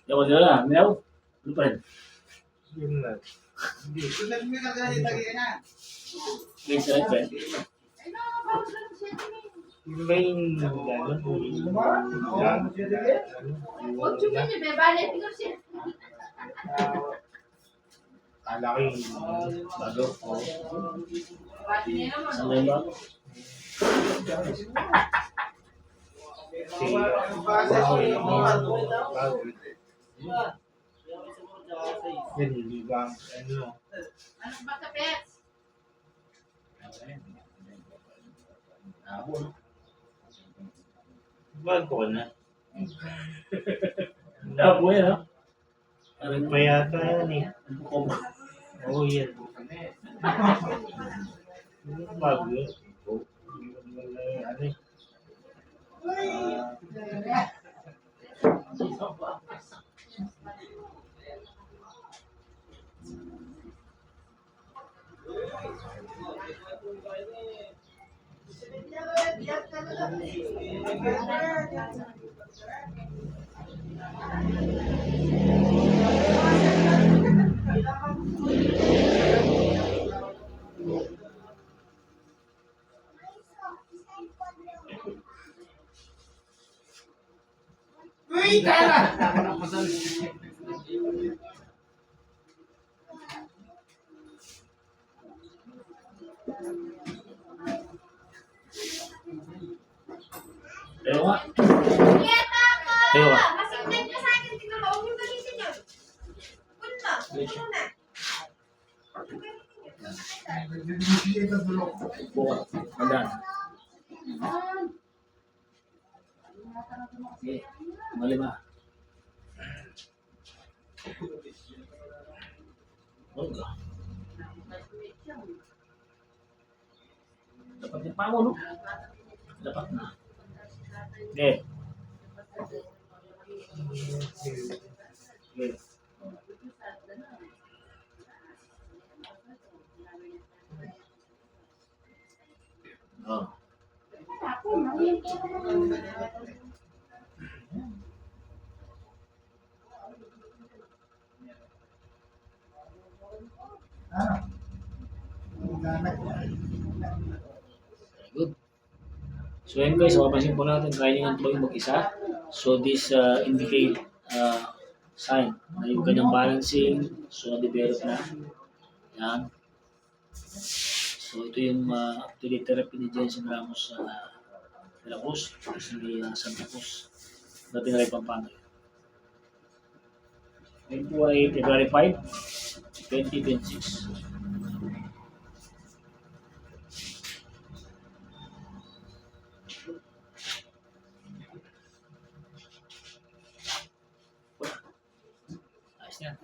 Yawa nila, nilaw. Ano pa rin? Yun lang. Hindi. May sarap ba? Yung ba yung ano? Kala ko yung bago. Saan na ba? Yan, hindi ba? Ano? Anong magkapit? Bago na. Labo yan, ha? Ano pa yata yan eh. Oo, yan. Bago yun. Ano eh. Uy, kaya! Pero nga. Yeta ko! Ayaw ka. Masintay ka sa akin. Tingnan mo, huwag yung galitin yun. Punta, punta na. Bukas. Mandaan. Sige. Malima. Olga. Dapat yung pamo, no? Dapat na. Okay. Okay. Oh. Very good. So yun guys, mapapansin po natin, kaya nyo nga tuloy mag-isa. So this indicate sign na yung kanyang balancing, so na-develop na. Yan. So ito yung activity therapy ni Jensen Ramos de la Cruz, kasi ni Santa Cruz, na tinry Pampanga. Ngayon po ay February 5, 2026. Ayos yan.